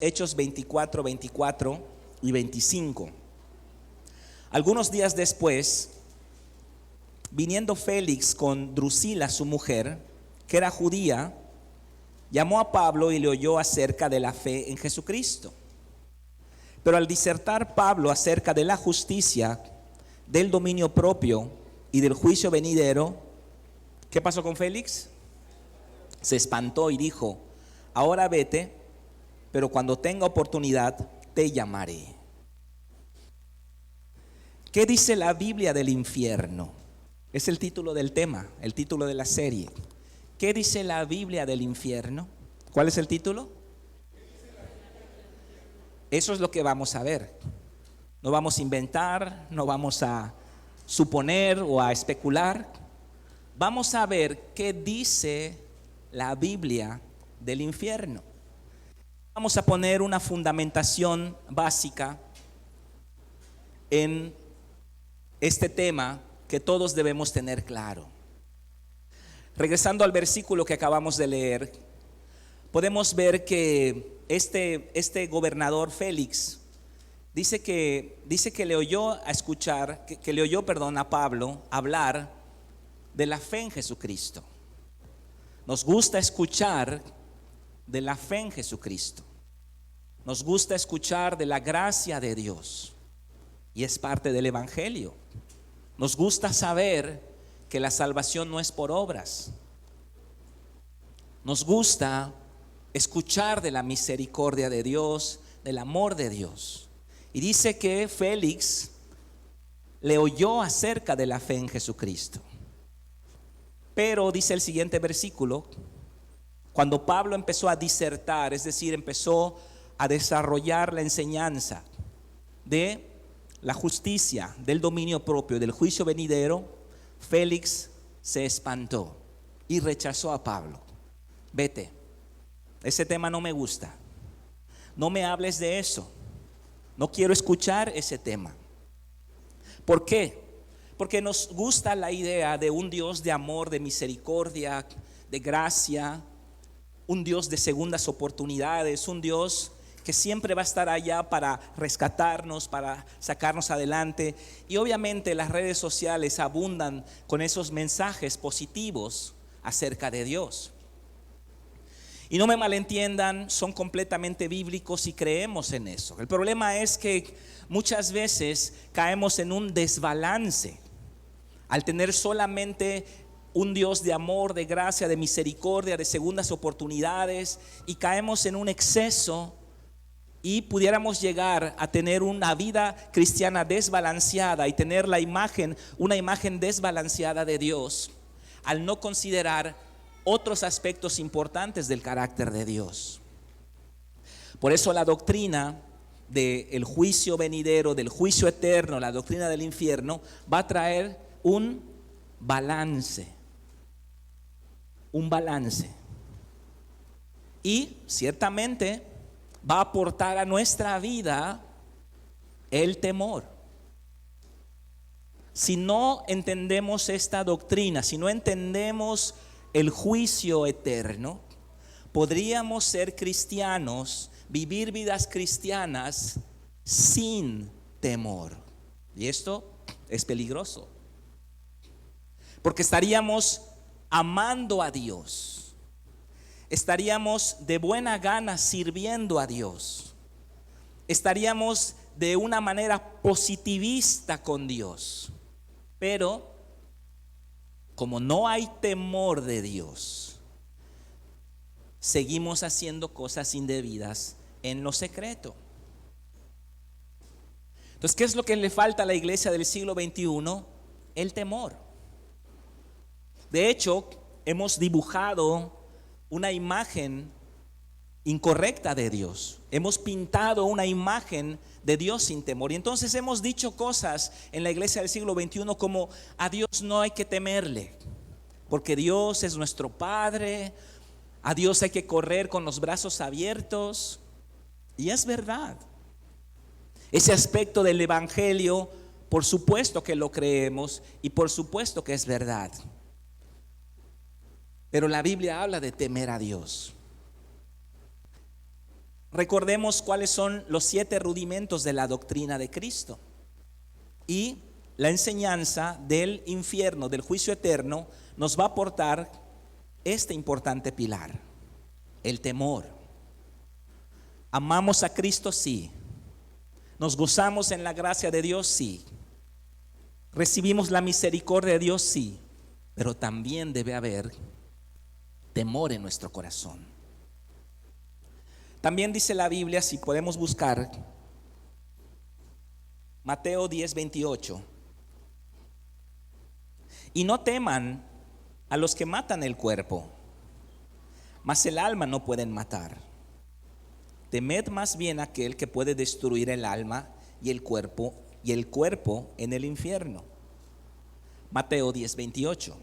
Hechos 24, 24 y 25. Algunos días después, viniendo Félix con Drusila, su mujer, que era judía, llamó a Pablo y le oyó acerca de la fe en Jesucristo. Pero al disertar Pablo acerca de la justicia, del dominio propio y del juicio venidero, ¿qué pasó con Félix? Se espantó y dijo: ahora vete, pero cuando tenga oportunidad te llamaré. ¿Qué dice la Biblia del infierno? Es el título del tema, el título de la serie. ¿Qué dice la Biblia del infierno? ¿Cuál es el título? Eso es lo que vamos a ver. No vamos a inventar, no vamos a suponer o a especular. Vamos a ver qué dice la Biblia del infierno. Vamos a poner una fundamentación básica en este tema que todos debemos tener claro. Regresando al versículo que acabamos de leer, podemos ver que este gobernador Félix dice que le oyó a Pablo hablar de la fe en Jesucristo. Nos gusta escuchar de la fe en Jesucristo. Nos gusta escuchar de la gracia de Dios, y es parte del evangelio. Nos gusta saber que la salvación no es por obras. Nos gusta escuchar de la misericordia de Dios, del amor de Dios. Y dice que Félix le oyó acerca de la fe en Jesucristo. Pero dice el siguiente versículo: cuando Pablo empezó a disertar, es decir, empezó a desarrollar la enseñanza de la justicia, del dominio propio, del juicio venidero, Félix se espantó y rechazó a Pablo. Vete, ese tema no me gusta, no me hables de eso, no quiero escuchar ese tema. ¿Por qué? Porque nos gusta la idea de un Dios de amor, de misericordia, de gracia, un Dios de segundas oportunidades, un Dios que siempre va a estar allá para rescatarnos, para sacarnos adelante. Y obviamente las redes sociales abundan con esos mensajes positivos acerca de Dios. Y no me malentiendan, son completamente bíblicos y creemos en eso. El problema es que muchas veces caemos en un desbalance al tener solamente un Dios de amor, de gracia, de misericordia, de segundas oportunidades, y caemos en un exceso y pudiéramos llegar a tener una vida cristiana desbalanceada y tener una imagen desbalanceada de Dios al no considerar otros aspectos importantes del carácter de Dios. Por eso la doctrina del juicio venidero, del juicio eterno, la doctrina del infierno, va a traer un balance. Y ciertamente va a aportar a nuestra vida el temor. Si no entendemos esta doctrina, si no entendemos el juicio eterno, podríamos ser cristianos, vivir vidas cristianas sin temor. Y esto es peligroso, porque estaríamos amando a Dios, estaríamos de buena gana sirviendo a Dios, estaríamos de una manera positivista con Dios. Pero como no hay temor de Dios, seguimos haciendo cosas indebidas en lo secreto. Entonces, ¿qué es lo que le falta a la iglesia del siglo XXI? El temor. De hecho, hemos dibujado una imagen incorrecta de Dios. Hemos pintado una imagen de Dios sin temor. Y entonces hemos dicho cosas en la iglesia del siglo XXI como: a Dios no hay que temerle, porque Dios es nuestro Padre, a Dios hay que correr con los brazos abiertos. Y es verdad. Ese aspecto del evangelio, por supuesto que lo creemos y por supuesto que es verdad. Pero la Biblia habla de temer a Dios. recordemos cuáles son los 7 rudimentos de la doctrina de Cristo. Y la enseñanza del infierno, del juicio eterno, nos va a aportar este importante pilar: el temor. ¿Amamos a Cristo? Sí. ¿Nos gozamos en la gracia de Dios? Sí. ¿Recibimos la misericordia de Dios? Sí. Pero también debe haber temor en nuestro corazón. También dice la Biblia, si podemos buscar, Mateo 10:28. Y no teman a los que matan el cuerpo, mas el alma no pueden matar. Temed más bien a aquel que puede destruir el alma y el cuerpo en el infierno. Mateo 10:28.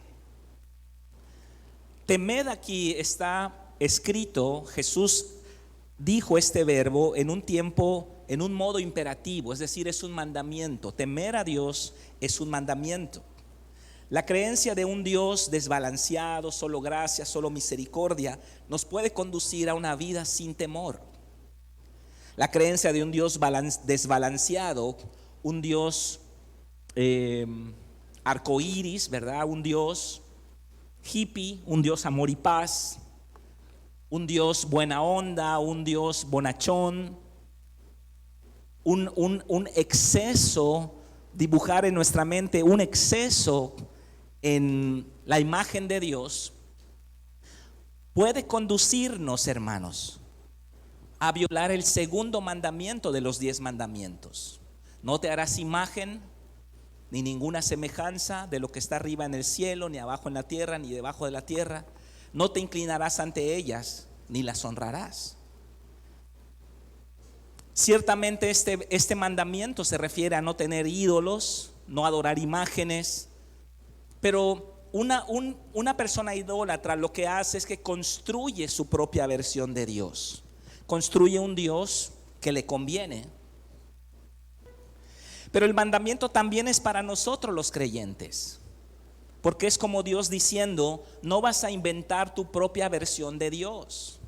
Temed, aquí está escrito, Jesús dijo este verbo en un tiempo, en un modo imperativo, es decir, es un mandamiento. Temer a Dios es un mandamiento. La creencia de un Dios desbalanceado, solo gracia, solo misericordia, nos puede conducir a una vida sin temor. La creencia de un Dios desbalanceado, un Dios arcoíris, ¿verdad? Un Dios hippie, un Dios amor y paz, un Dios buena onda, un Dios bonachón, un exceso, dibujar en nuestra mente un exceso en la imagen de Dios, puede conducirnos, hermanos, a violar el segundo mandamiento de los 10 mandamientos. No te harás imagen ni ninguna semejanza de lo que está arriba en el cielo, ni abajo en la tierra, ni debajo de la tierra. No te inclinarás ante ellas, ni las honrarás. Ciertamente este mandamiento se refiere a no tener ídolos, no adorar imágenes, pero una persona idólatra lo que hace es que construye su propia versión de Dios. Construye un Dios que le conviene. Pero el mandamiento también es para nosotros los creyentes, porque es como Dios diciendo: no vas a inventar tu propia versión de Dios,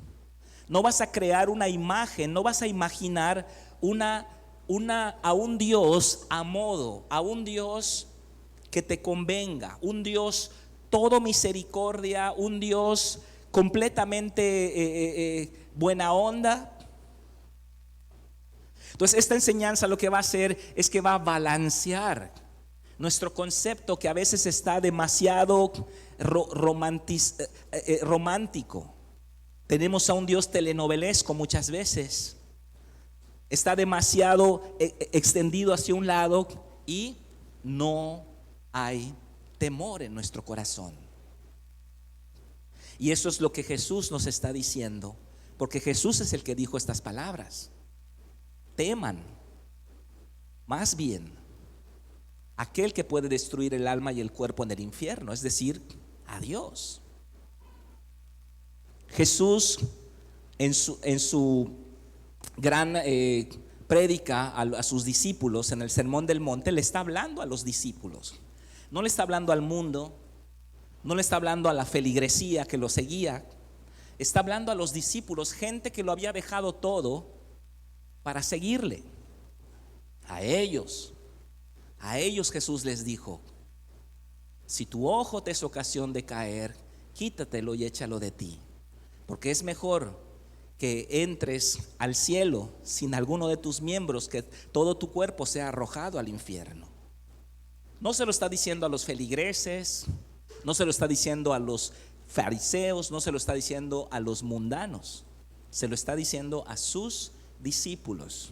no vas a crear una imagen, no vas a imaginar a un Dios a modo, a un Dios que te convenga, un Dios todo misericordia, un Dios completamente buena onda. Entonces esta enseñanza lo que va a hacer es que va a balancear nuestro concepto, que a veces está demasiado romántico. Tenemos a un Dios telenovelesco muchas veces. Está demasiado extendido hacia un lado y no hay temor en nuestro corazón. Y eso es lo que Jesús nos está diciendo, porque Jesús es el que dijo estas palabras: teman más bien aquel que puede destruir el alma y el cuerpo en el infierno, es decir, a Dios. Jesús en su gran prédica a sus discípulos en el Sermón del Monte le está hablando a los discípulos. No le está hablando al mundo, no le está hablando a la feligresía que lo seguía. Está hablando a los discípulos, gente que lo había dejado todo para seguirle. A ellos Jesús les dijo: si tu ojo te es ocasión de caer, quítatelo y échalo de ti, porque es mejor que entres al cielo sin alguno de tus miembros, que todo tu cuerpo sea arrojado al infierno. No se lo está diciendo a los feligreses, no se lo está diciendo a los fariseos, no se lo está diciendo a los mundanos, se lo está diciendo a sus discípulos.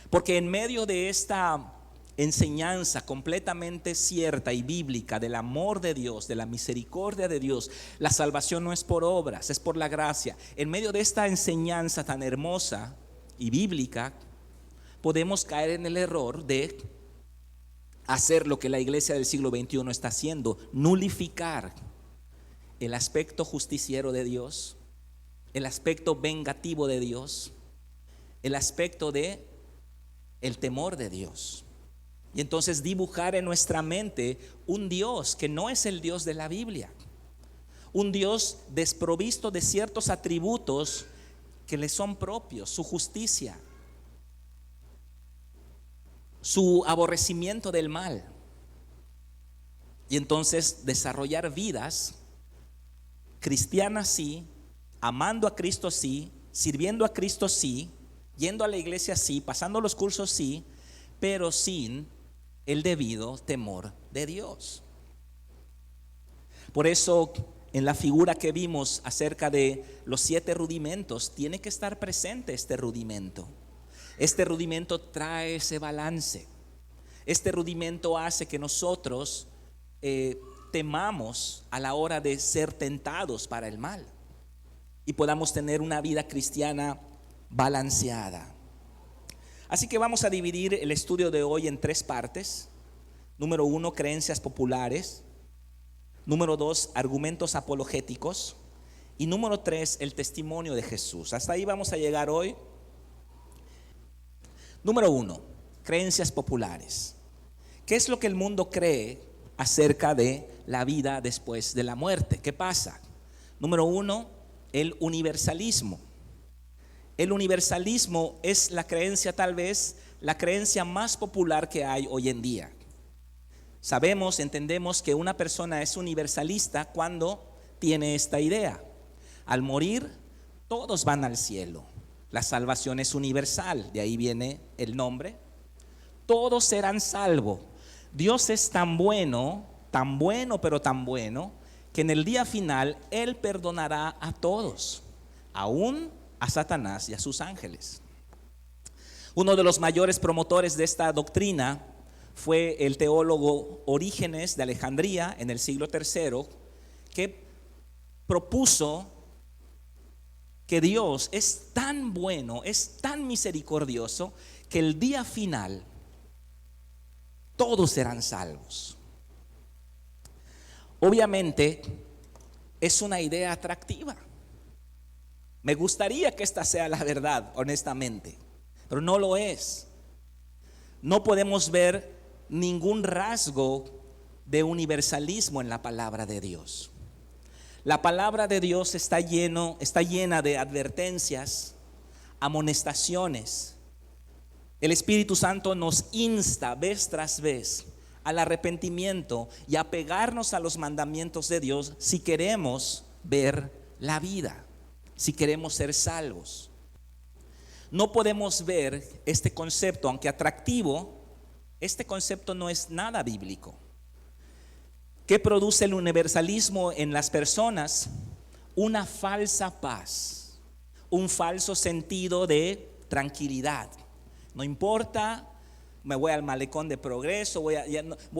Porque en medio de esta enseñanza completamente cierta y bíblica del amor de Dios, de la misericordia de Dios, la salvación no es por obras, es por la gracia. En medio de esta enseñanza tan hermosa y bíblica, podemos caer en el error de hacer lo que la iglesia del siglo XXI está haciendo: nulificar el aspecto justiciero de Dios, el aspecto vengativo de Dios, el aspecto de el temor de Dios. Y entonces dibujar en nuestra mente un Dios que no es el Dios de la Biblia, un Dios desprovisto de ciertos atributos que le son propios, su justicia, su aborrecimiento del mal. Y entonces desarrollar vidas cristianas sí, amando a Cristo sí, sirviendo a Cristo sí, yendo a la iglesia sí, pasando los cursos sí, pero sin el debido temor de Dios. Por eso en la figura que vimos acerca de los 7 rudimentos, tiene que estar presente este rudimento. Este rudimento trae ese balance. Este rudimento hace que nosotros temamos a la hora de ser tentados para el mal y podamos tener una vida cristiana balanceada. Así que vamos a dividir el estudio de hoy en 3 partes. Número 1, creencias populares. Número 2, argumentos apologéticos. Y número 3, el testimonio de Jesús. Hasta ahí vamos a llegar hoy. Número 1, creencias populares. ¿Qué es lo que el mundo cree acerca de la vida después de la muerte? ¿Qué pasa? Número 1, el universalismo. El universalismo es la creencia, tal vez la creencia más popular que hay hoy en día. Sabemos, entendemos que una persona es universalista cuando tiene esta idea: al morir todos van al cielo. La salvación es universal, de ahí viene el nombre. Todos serán salvos. Dios es tan bueno, pero tan bueno, que en el día final Él perdonará a todos, aún a Satanás y a sus ángeles. Uno de los mayores promotores de esta doctrina fue el teólogo Orígenes de Alejandría en el siglo III, que propuso que Dios es tan bueno, es tan misericordioso, que el día final todos serán salvos. Obviamente es una idea atractiva. Me gustaría que esta sea la verdad, honestamente, pero no lo es. No podemos ver ningún rasgo de universalismo en la palabra de Dios. La palabra de Dios está llena de advertencias, amonestaciones. El Espíritu Santo nos insta vez tras vez al arrepentimiento y a pegarnos a los mandamientos de Dios si queremos ver la vida, si queremos ser salvos. No podemos ver este concepto, aunque atractivo, este concepto no es nada bíblico. ¿Qué produce el universalismo en las personas? Una falsa paz, un falso sentido de tranquilidad. No importa, me voy al malecón de Progreso,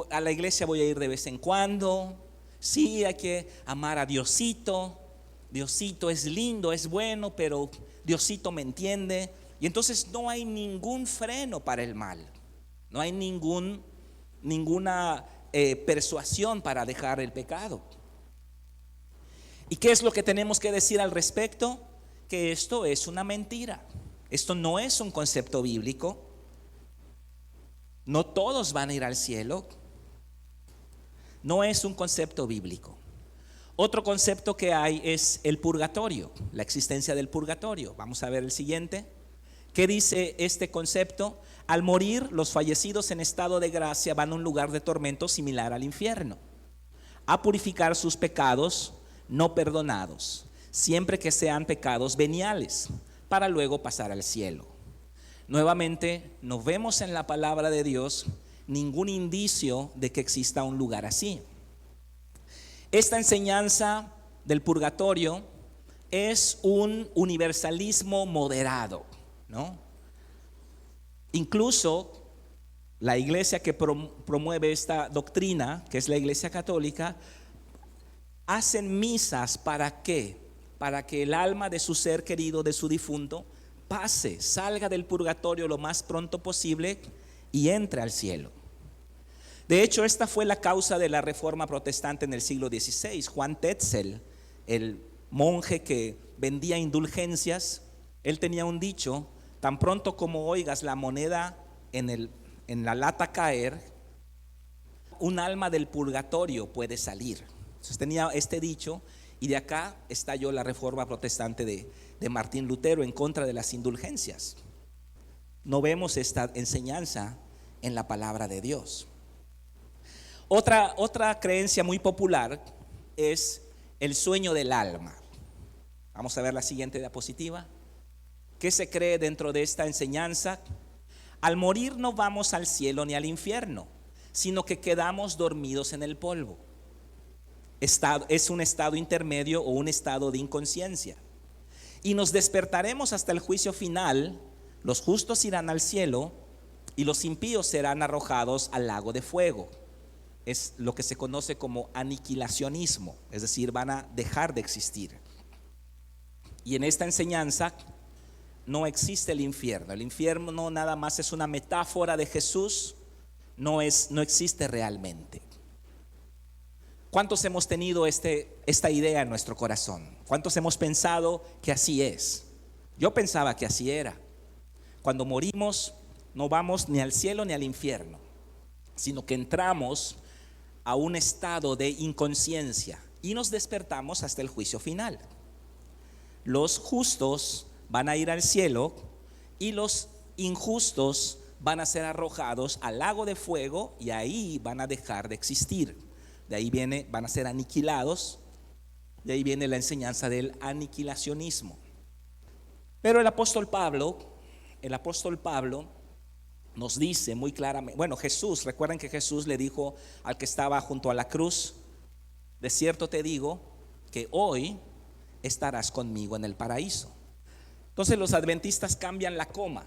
a la iglesia voy a ir de vez en cuando. Sí, hay que amar a Diosito. Diosito es lindo, es bueno, pero Diosito me entiende. Y entonces no hay ningún freno para el mal. No hay ninguna persuasión para dejar el pecado. ¿Y qué es lo que tenemos que decir al respecto? Que esto es una mentira. Esto no es un concepto bíblico. No todos van a ir al cielo. No es un concepto bíblico. Otro concepto que hay es el purgatorio, la existencia del purgatorio. Vamos a ver el siguiente. ¿Qué dice este concepto? Al morir, los fallecidos en estado de gracia van a un lugar de tormento similar al infierno, a purificar sus pecados no perdonados, siempre que sean pecados veniales, para luego pasar al cielo. Nuevamente, no vemos en la palabra de Dios ningún indicio de que exista un lugar así. Esta enseñanza del purgatorio es un universalismo moderado, ¿no? Incluso la iglesia que promueve esta doctrina, que es la Iglesia Católica, hacen misas ¿para qué? Para que el alma de su ser querido, de su difunto, salga del purgatorio lo más pronto posible y entre al cielo. De hecho, esta fue la causa de la Reforma Protestante en el siglo XVI. Juan Tetzel, el monje que vendía indulgencias, él tenía un dicho: tan pronto como oigas la moneda en la lata caer, un alma del purgatorio puede salir. Entonces tenía este dicho, Y de acá estalló la reforma protestante de Martín Lutero en contra de las indulgencias. No vemos esta enseñanza en la palabra de Dios. Otra creencia muy popular es el sueño del alma. Vamos a ver la siguiente diapositiva. ¿Qué se cree dentro de esta enseñanza? Al morir no vamos al cielo ni al infierno, sino que quedamos dormidos en el polvo. Es un estado intermedio o un estado de inconsciencia. Y nos despertaremos hasta el juicio final. Los justos irán al cielo y los impíos serán arrojados al lago de fuego. Es lo que se conoce como aniquilacionismo, es decir, van a dejar de existir. Y en esta enseñanza no existe el infierno. El infierno no nada más es una metáfora de Jesús, no existe realmente. ¿Cuántos hemos tenido esta idea en nuestro corazón? ¿Cuántos hemos pensado que así es? Yo pensaba que así era. Cuando morimos no vamos ni al cielo ni al infierno, sino que entramos a un estado de inconsciencia y nos despertamos hasta el juicio final. Los justos van a ir al cielo y los injustos van a ser arrojados al lago de fuego y ahí van a dejar de existir. De ahí van a ser aniquilados. De ahí viene la enseñanza del aniquilacionismo. Pero el apóstol Pablo nos dice muy claramente, Jesús, recuerden que Jesús le dijo al que estaba junto a la cruz: de cierto te digo que hoy estarás conmigo en el paraíso. Entonces los adventistas cambian la coma.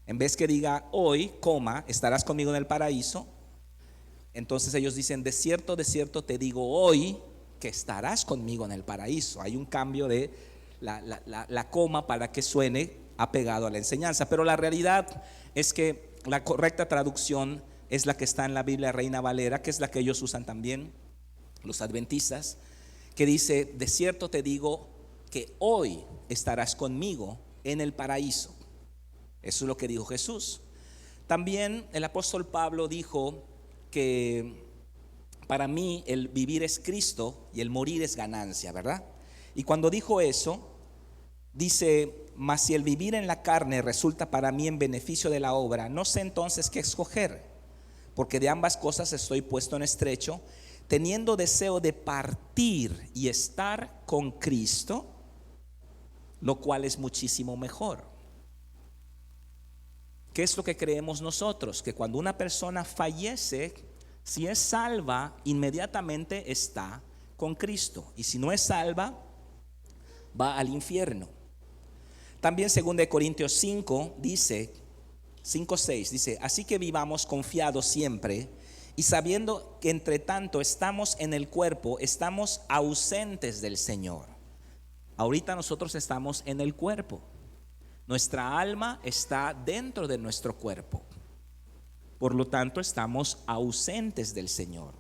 En vez que diga hoy, estarás conmigo en el paraíso, entonces ellos dicen: de cierto te digo hoy que estarás conmigo en el paraíso. Hay un cambio de la coma para que suene apegado a la enseñanza. Pero la realidad es que la correcta traducción es la que está en la Biblia Reina Valera, que es la que ellos usan también, los adventistas, que dice: de cierto te digo que hoy estarás conmigo en el paraíso. Eso es lo que dijo Jesús. También el apóstol Pablo dijo que para mí el vivir es Cristo y el morir es ganancia, ¿verdad? Y cuando dijo eso, dice: mas si el vivir en la carne resulta para mí en beneficio de la obra, no sé entonces qué escoger, porque de ambas cosas estoy puesto en estrecho, teniendo deseo de partir y estar con Cristo, lo cual es muchísimo mejor. ¿Qué es lo que creemos nosotros? Que cuando una persona fallece, si es salva, inmediatamente está con Cristo, y si no es salva, va al infierno. También 2 Corintios 5 dice, 5:6 dice: así que vivamos confiados siempre, y sabiendo que entre tanto estamos en el cuerpo, estamos ausentes del Señor. Ahorita nosotros estamos en el cuerpo. Nuestra alma está dentro de nuestro cuerpo. Por lo tanto, estamos ausentes del Señor.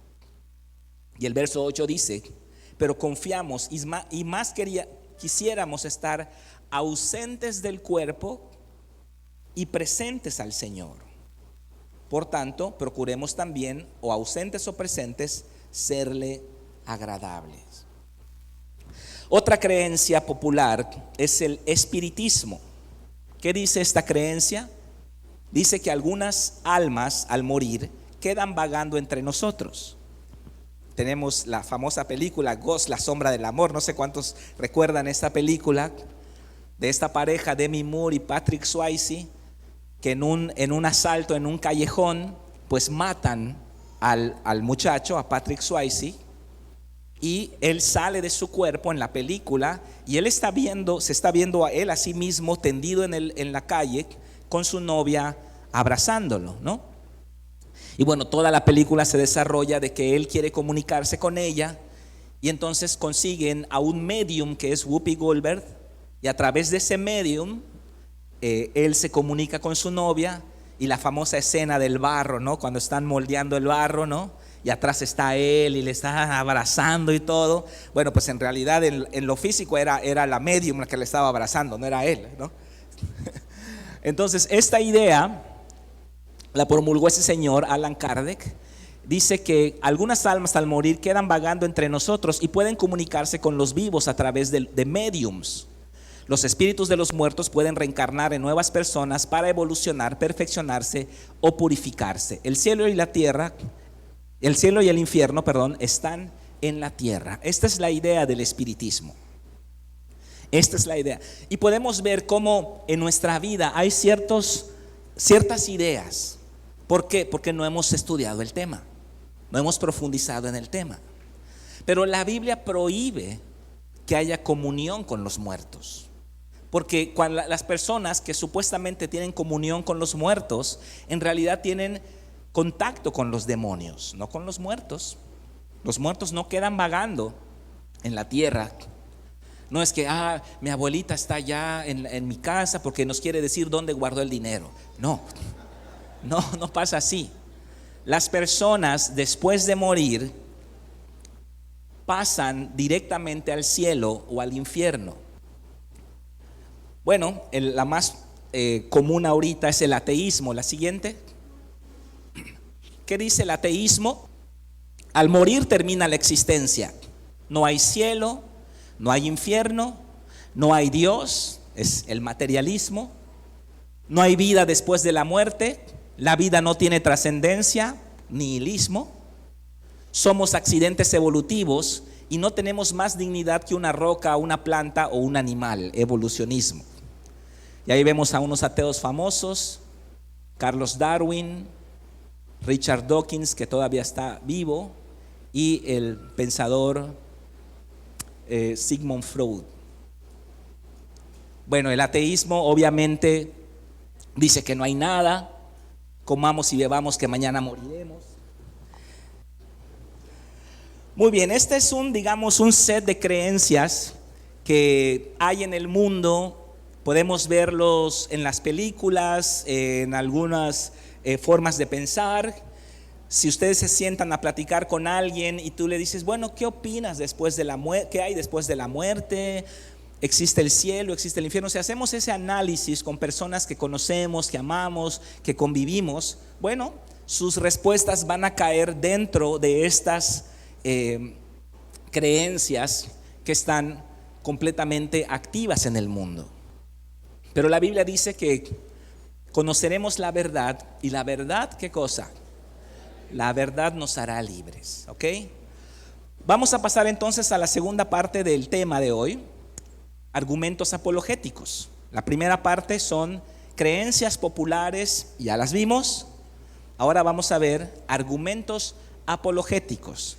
Y el verso 8 dice: pero confiamos y más quisiéramos estar ausentes del cuerpo y presentes al Señor. Por tanto, procuremos también, o ausentes o presentes, serle agradables. Otra creencia popular es el espiritismo. ¿Qué dice esta creencia? Dice que algunas almas al morir quedan vagando entre nosotros. Tenemos la famosa película Ghost, la sombra del amor. No sé cuántos recuerdan esta película de esta pareja, Demi Moore y Patrick Swayze, que en un asalto en un callejón pues matan al muchacho, a Patrick Swayze, y él sale de su cuerpo en la película y él se está viendo a él a sí mismo tendido en la calle con su novia abrazándolo, ¿no? Y toda la película se desarrolla de que él quiere comunicarse con ella, y entonces consiguen a un medium que es Whoopi Goldberg, y a través de ese medium él se comunica con su novia. Y la famosa escena del barro, ¿no? Cuando están moldeando el barro, ¿no? Y atrás está él y le está abrazando y todo. Pues en realidad en lo físico era la medium la que le estaba abrazando, no era él, ¿no? Entonces esta idea la promulgó ese señor Allan Kardec. dice que algunas almas al morir quedan vagando entre nosotros y pueden comunicarse con los vivos a través de mediums. Los espíritus de los muertos pueden reencarnar en nuevas personas para evolucionar, perfeccionarse o purificarse. El cielo y la tierra, el cielo y el infierno, están en la tierra. Esta es la idea del espiritismo. Esta es la idea. Y podemos ver cómo en nuestra vida hay ciertas ideas. ¿Por qué? Porque no hemos estudiado el tema, no hemos profundizado en el tema. Pero la Biblia prohíbe que haya comunión con los muertos. Porque cuando las personas que supuestamente tienen comunión con los muertos, en realidad tienen contacto con los demonios, no con los muertos. Los muertos no quedan vagando en la tierra. No es que mi abuelita está allá en mi casa porque nos quiere decir dónde guardó el dinero. No pasa así. Las personas después de morir pasan directamente al cielo o al infierno. Bueno, la más común ahorita es el ateísmo. La siguiente. ¿Qué dice el ateísmo? Al morir termina la existencia. No hay cielo, no hay infierno, no hay Dios, es el materialismo. No hay vida después de la muerte. La vida no tiene trascendencia, nihilismo. Somos accidentes evolutivos y no tenemos más dignidad que una roca, una planta o un animal, evolucionismo. Y ahí vemos a unos ateos famosos, Carlos Darwin, Richard Dawkins, que todavía está vivo, y el pensador Sigmund Freud. Bueno, el ateísmo obviamente dice que no hay nada, comamos y bebamos que mañana moriremos. Muy bien, este es un set de creencias que hay en el mundo. Podemos verlos en las películas, en algunas formas de pensar. Si ustedes se sientan a platicar con alguien y tú le dices, bueno, ¿qué opinas después de la muerte? ¿Qué hay después de la muerte? ¿Existe el cielo? ¿Existe el infierno? Si hacemos ese análisis con personas que conocemos, que amamos, que convivimos, bueno, sus respuestas van a caer dentro de estas creencias que están completamente activas en el mundo. Pero la Biblia dice que conoceremos la verdad, y la verdad, ¿qué cosa? La verdad nos hará libres, ¿ok? Vamos a pasar entonces a la segunda parte del tema de hoy, argumentos apologéticos. La primera parte son creencias populares, ya las vimos. Ahora vamos a ver argumentos apologéticos.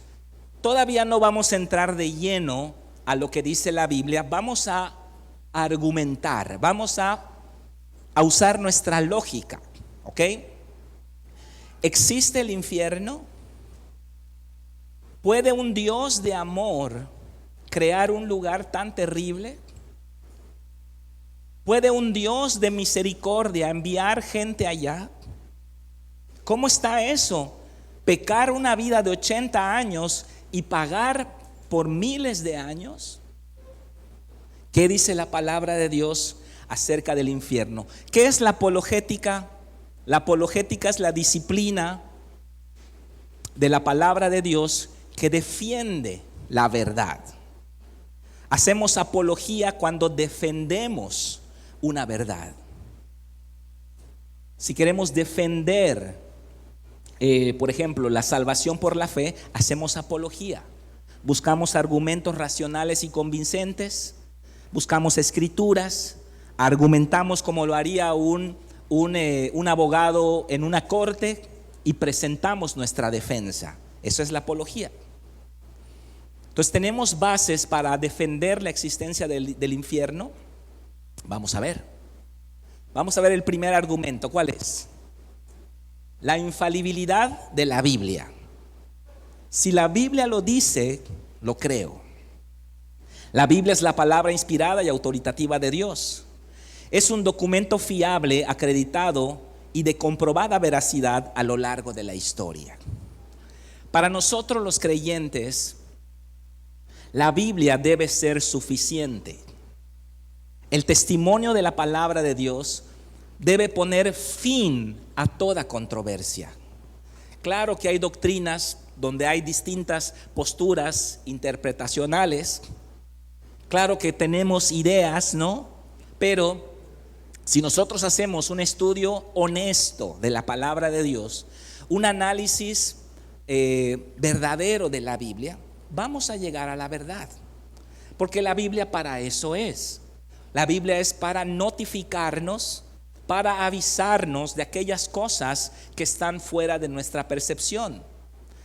Todavía no vamos a entrar de lleno a lo que dice la Biblia, vamos a argumentar, vamos a usar nuestra lógica, ¿ok? ¿Existe el infierno? ¿Puede un Dios de amor crear un lugar tan terrible? ¿Puede un Dios de misericordia enviar gente allá? ¿Cómo está eso? Pecar una vida de 80 años y pagar por miles de años. ¿Qué dice la palabra de Dios acerca del infierno? ¿Qué es la apologética? La apologética es la disciplina de la palabra de Dios que defiende la verdad. Hacemos apología cuando defendemos una verdad. Si queremos defender, por ejemplo, la salvación por la fe, hacemos apología. Buscamos argumentos racionales y convincentes, buscamos escrituras, argumentamos como lo haría un abogado en una corte y presentamos nuestra defensa. Eso es la apología. Entonces tenemos bases para defender la existencia del infierno. Vamos a ver el primer argumento. ¿Cuál es? La infalibilidad de la Biblia. Si la Biblia lo dice, lo creo. La Biblia es la palabra inspirada y autoritativa de Dios. Es un documento fiable, acreditado y de comprobada veracidad a lo largo de la historia. Para nosotros los creyentes, la Biblia debe ser suficiente. El testimonio de la palabra de Dios debe poner fin a toda controversia. Claro que hay doctrinas donde hay distintas posturas interpretacionales. Claro que tenemos ideas, ¿no? Pero si nosotros hacemos un estudio honesto de la palabra de Dios, un análisis verdadero de la Biblia, vamos a llegar a la verdad. Porque la Biblia para eso es. La Biblia es para notificarnos, para avisarnos de aquellas cosas que están fuera de nuestra percepción.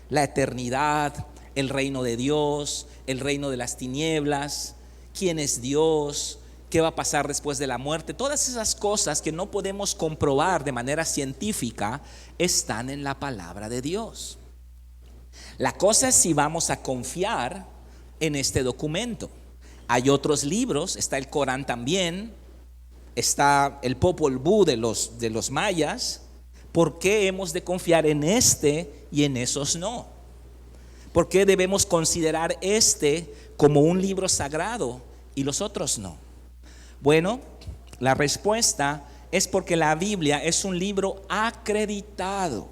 La eternidad, el reino de Dios, el reino de las tinieblas, quién es Dios, qué va a pasar después de la muerte. Todas esas cosas que no podemos comprobar de manera científica están en la palabra de Dios. La cosa es si vamos a confiar en este documento. Hay otros libros, está el Corán también, está el Popol Vuh de los mayas. ¿Por qué hemos de confiar en este y en esos no? ¿Por qué debemos considerar este como un libro sagrado y los otros no? Bueno, la respuesta es porque la Biblia es un libro acreditado,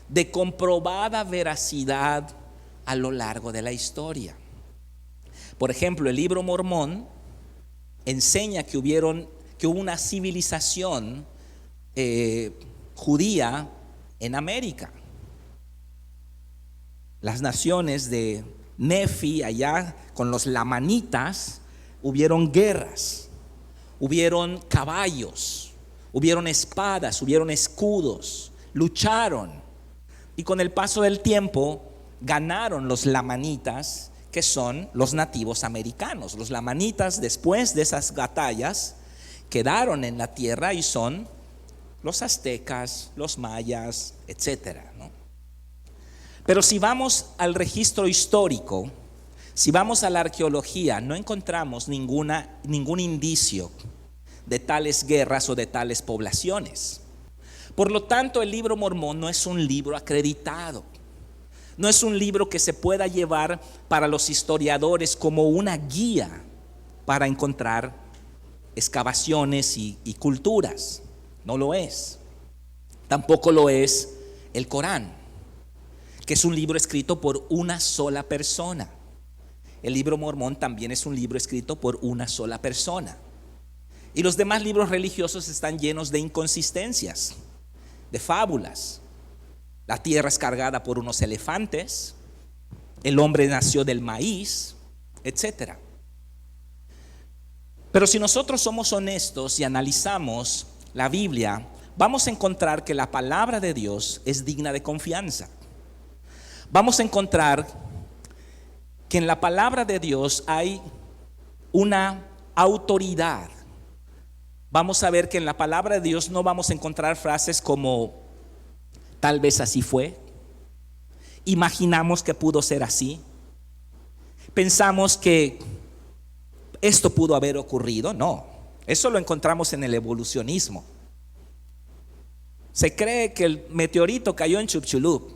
de comprobada veracidad a lo largo de la historia. Por ejemplo, el libro Mormón enseña que hubo una civilización judía en América. Las naciones de Nefi, allá con los lamanitas, hubieron guerras, hubieron caballos, hubieron espadas, hubieron escudos, lucharon. Y con el paso del tiempo ganaron los lamanitas, que son los nativos americanos. Los lamanitas, después de esas batallas, quedaron en la tierra y son los aztecas, los mayas, etcétera, ¿no? Pero si vamos al registro histórico, si vamos a la arqueología, no encontramos ningún indicio de tales guerras o de tales poblaciones. Por lo tanto, el libro Mormón no es un libro acreditado. No es un libro que se pueda llevar para los historiadores como una guía para encontrar excavaciones y culturas. No lo es. Tampoco lo es el Corán, que es un libro escrito por una sola persona. El libro Mormón también es un libro escrito por una sola persona. Y los demás libros religiosos están llenos de inconsistencias, de fábulas. La tierra es cargada por unos elefantes, el hombre nació del maíz, etcétera. Pero si nosotros somos honestos y analizamos la Biblia, vamos a encontrar que la palabra de Dios es digna de confianza. Vamos a encontrar que en la palabra de Dios hay una autoridad. Vamos a ver que en la palabra de Dios no vamos a encontrar frases como tal vez así fue, imaginamos que pudo ser así, pensamos que esto pudo haber ocurrido. No, eso lo encontramos en el evolucionismo. Se cree que el meteorito cayó en Chicxulub.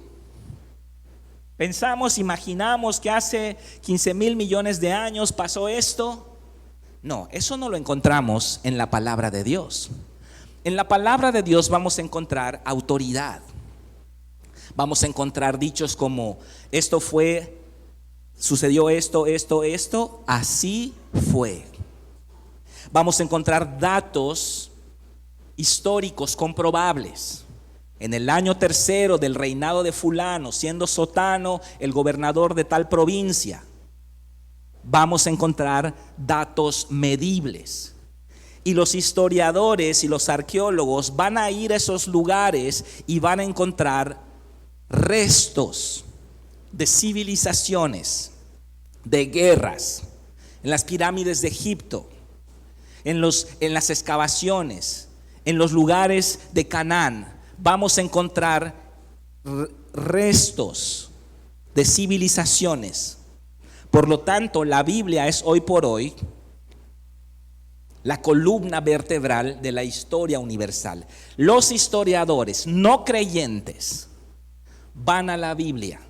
Pensamos, imaginamos que hace 15,000 millones de años pasó esto. No, eso no lo encontramos en la palabra de Dios. En la palabra de Dios vamos a encontrar autoridad. Vamos a encontrar dichos como sucedió esto, así fue. Vamos a encontrar datos históricos comprobables. En el año 3 del reinado de fulano, siendo Sotano el gobernador de tal provincia, vamos a encontrar datos medibles. Y los historiadores y los arqueólogos van a ir a esos lugares y van a encontrar restos de civilizaciones, de guerras, en las pirámides de Egipto, en las excavaciones, en los lugares de Canaán. Vamos a encontrar restos de civilizaciones. Por lo tanto, la Biblia es hoy por hoy la columna vertebral de la historia universal. Los historiadores no creyentes van a la Biblia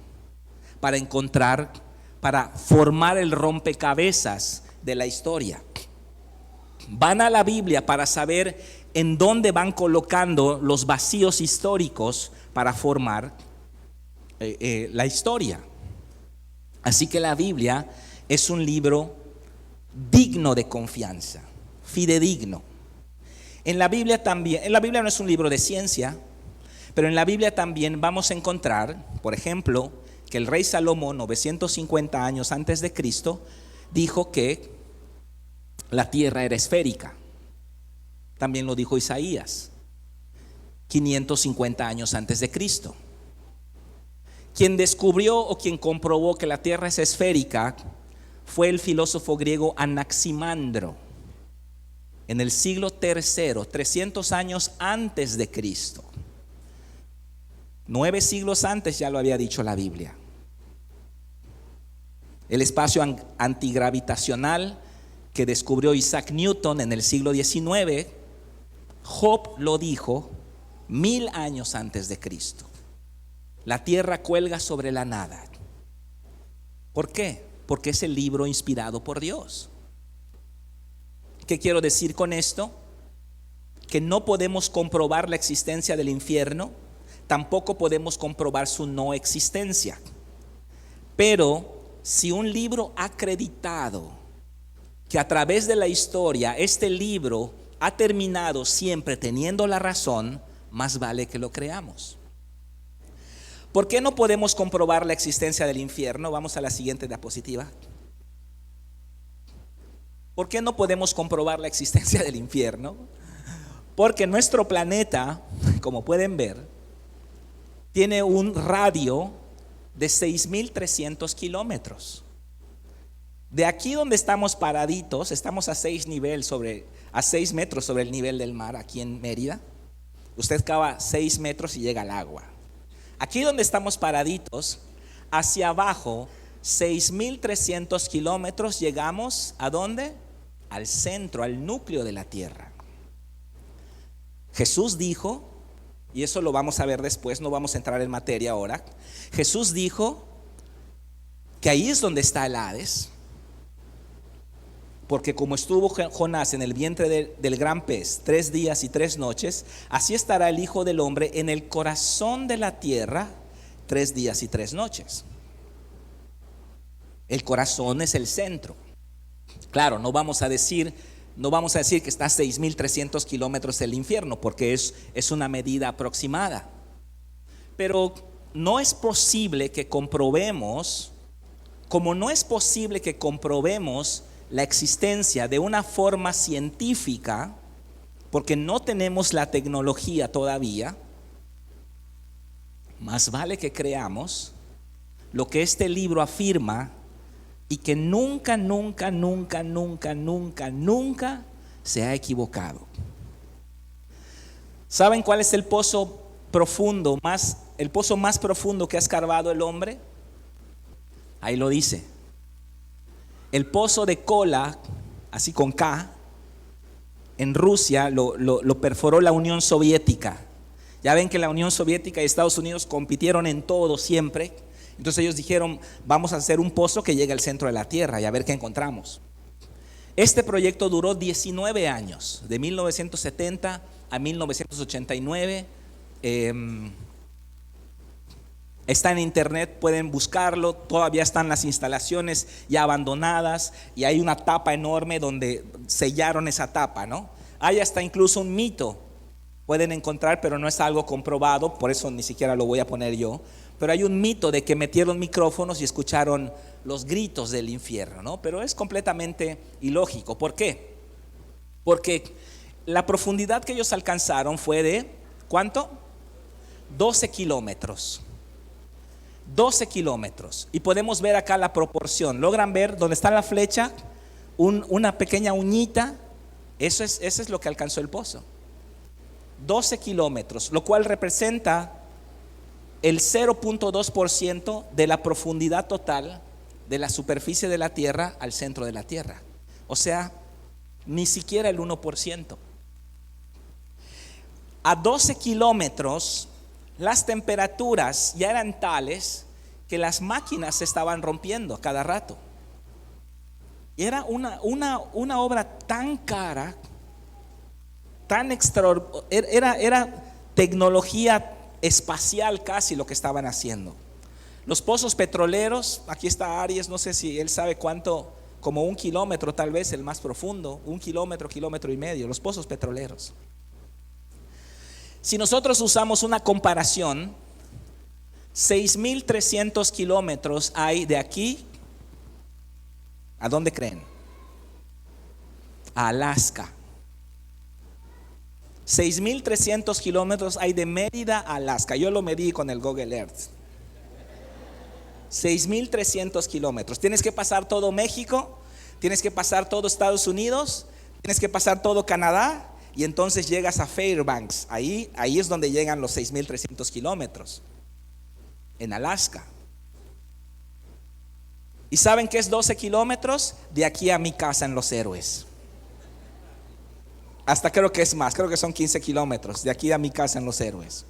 para formar el rompecabezas de la historia. Van a la Biblia para saber en dónde van colocando los vacíos históricos para formar la historia. Así que la Biblia es un libro digno de confianza, fidedigno. En la Biblia no es un libro de ciencia, pero en la Biblia también vamos a encontrar, por ejemplo, que el rey Salomón, 950 años antes de Cristo, dijo que la tierra era esférica. También lo dijo Isaías, 550 años antes de Cristo. Quien descubrió o quien comprobó que la tierra es esférica fue el filósofo griego Anaximandro, en el siglo III, 300 años antes de Cristo. 9 siglos antes ya lo había dicho la Biblia. El espacio antigravitacional que descubrió Isaac Newton en el siglo XIX, Job lo dijo 1000 años antes de Cristo. La tierra cuelga sobre la nada. ¿Por qué? Porque es el libro inspirado por Dios. ¿Qué quiero decir con esto? Que no podemos comprobar la existencia del infierno, tampoco podemos comprobar su no existencia. Pero si un libro ha acreditado que a través de la historia este libro ha terminado siempre teniendo la razón, más vale que lo creamos. ¿Por qué no podemos comprobar la existencia del infierno? Vamos a la siguiente diapositiva. ¿Por qué no podemos comprobar la existencia del infierno? Porque nuestro planeta, como pueden ver, tiene un radio de 6.300 kilómetros. De aquí donde estamos paraditos, estamos a 6 metros sobre el nivel del mar, aquí en Mérida. Usted cava 6 metros y llega al agua. Aquí donde estamos paraditos, hacia abajo, 6.300 kilómetros, llegamos ¿a dónde? Al centro, al núcleo de la tierra. Jesús dijo, y eso lo vamos a ver después, no vamos a entrar en materia ahora. Jesús dijo que ahí es donde está el Hades, porque como estuvo Jonás en el vientre del gran pez 3 días y 3 noches, así estará el Hijo del Hombre en el corazón de la tierra 3 días y 3 noches. El corazón es el centro. Claro, no vamos a decir que está a 6.300 kilómetros del infierno, porque es una medida aproximada. Pero no es posible que comprobemos, como no es posible que comprobemos la existencia de una forma científica, porque no tenemos la tecnología todavía, más vale que creamos lo que este libro afirma y que nunca se ha equivocado. ¿Saben cuál es el pozo más profundo que ha escarbado el hombre? Ahí lo dice. El pozo de Kola, así con K, en Rusia lo perforó la Unión Soviética. Ya ven que la Unión Soviética y Estados Unidos compitieron en todo siempre. Entonces ellos dijeron, vamos a hacer un pozo que llegue al centro de la tierra y a ver qué encontramos. Este proyecto duró 19 años, de 1970 a 1989. Está en internet, pueden buscarlo. Todavía están las instalaciones ya abandonadas y hay una tapa enorme donde sellaron esa tapa, ¿no? Hay hasta incluso un mito, pueden encontrar, pero no es algo comprobado, por eso ni siquiera lo voy a poner yo. Pero hay un mito de que metieron micrófonos y escucharon los gritos del infierno, ¿no? Pero es completamente ilógico. ¿Por qué? Porque la profundidad que ellos alcanzaron fue de ¿cuánto? 12 kilómetros. 12 kilómetros. Y podemos ver acá la proporción. ¿Logran ver donde está la flecha? Una pequeña uñita. Eso es lo que alcanzó el pozo. 12 kilómetros, lo cual representa el 0.2% de la profundidad total de la superficie de la tierra al centro de la tierra. O sea, ni siquiera el 1%. A 12 kilómetros las temperaturas ya eran tales que las máquinas se estaban rompiendo a cada rato. Y era una obra tan cara tan extraordinario, era tecnología espacial casi lo que estaban haciendo. Los pozos petroleros, aquí está Aries, no sé si él sabe cuánto, como 1 kilómetro tal vez, el más profundo, 1 kilómetro, kilómetro y medio, los pozos petroleros. Si nosotros usamos una comparación, 6,300 kilómetros hay de aquí, ¿a dónde creen? A Alaska. 6,300 kilómetros hay de Mérida a Alaska. Yo lo medí con el Google Earth. 6,300 kilómetros. Tienes que pasar todo México, tienes que pasar todo Estados Unidos, tienes que pasar todo Canadá, y entonces llegas a Fairbanks. Ahí es donde llegan los 6,300 kilómetros, en Alaska. ¿Y saben qué es 12 kilómetros? De aquí a mi casa en Los Héroes. Hasta creo que es más, creo que son 15 kilómetros de aquí a mi casa en Los Héroes.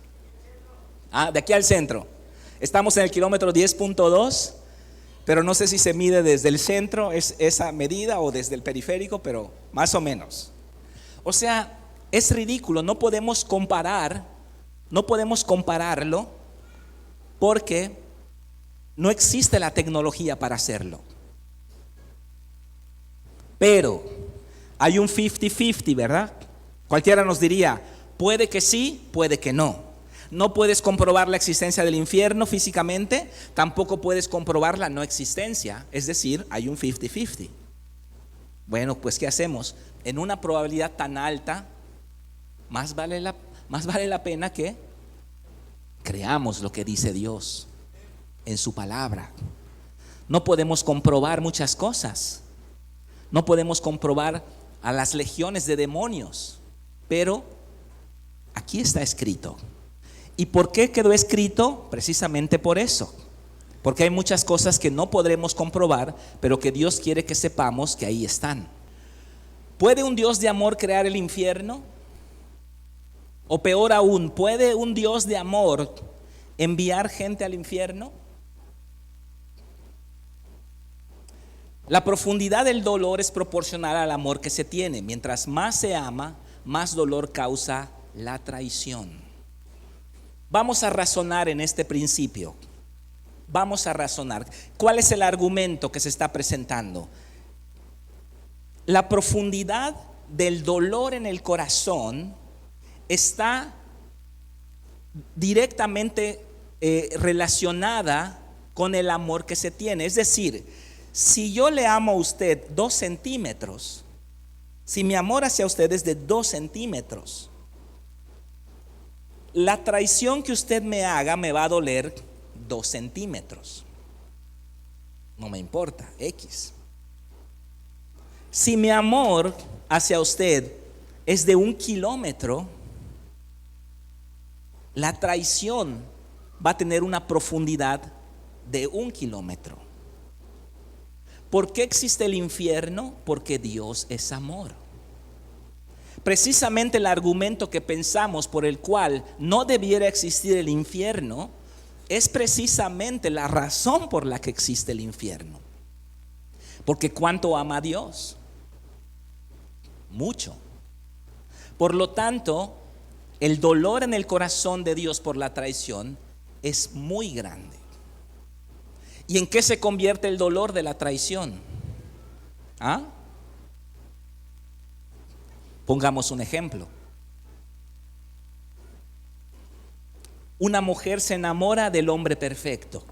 De aquí al centro. Estamos en el kilómetro 10.2, pero no sé si se mide desde el centro, es esa medida, o desde el periférico, pero más o menos. O sea, es ridículo, no podemos compararlo porque no existe la tecnología para hacerlo. Pero hay un 50-50, ¿verdad? Cualquiera nos diría, puede que sí, puede que no. No puedes comprobar la existencia del infierno físicamente, tampoco puedes comprobar la no existencia, es decir, hay un 50-50. Bueno, pues ¿qué hacemos? En una probabilidad tan alta, más vale la pena que creamos lo que dice Dios en su palabra. No podemos comprobar muchas cosas, no podemos comprobar a las legiones de demonios, pero aquí está escrito. ¿Y por qué quedó escrito? Precisamente por eso, porque hay muchas cosas que no podremos comprobar, pero que Dios quiere que sepamos que ahí están. ¿Puede un Dios de amor crear el infierno? O peor aún, ¿puede un Dios de amor enviar gente al infierno? La profundidad del dolor es proporcional al amor que se tiene. Mientras más se ama, más dolor causa la traición. Vamos a razonar en este principio. Vamos a razonar. ¿Cuál es el argumento que se está presentando? La profundidad del dolor en el corazón está directamente relacionada con el amor que se tiene. Es decir, si yo le amo a usted 2 centímetros, si mi amor hacia usted es de 2 centímetros, la traición que usted me haga me va a doler 2 centímetros. No me importa, X. Si mi amor hacia usted es de 1 kilómetro, la traición va a tener una profundidad de 1 kilómetro. ¿Por qué existe el infierno? Porque Dios es amor. Precisamente el argumento que pensamos por el cual no debiera existir el infierno es precisamente la razón por la que existe el infierno. Porque ¿cuánto ama a Dios? Mucho. Por lo tanto, el dolor en el corazón de Dios por la traición es muy grande. ¿Y en qué se convierte el dolor de la traición? Pongamos un ejemplo. Una mujer se enamora del hombre perfecto.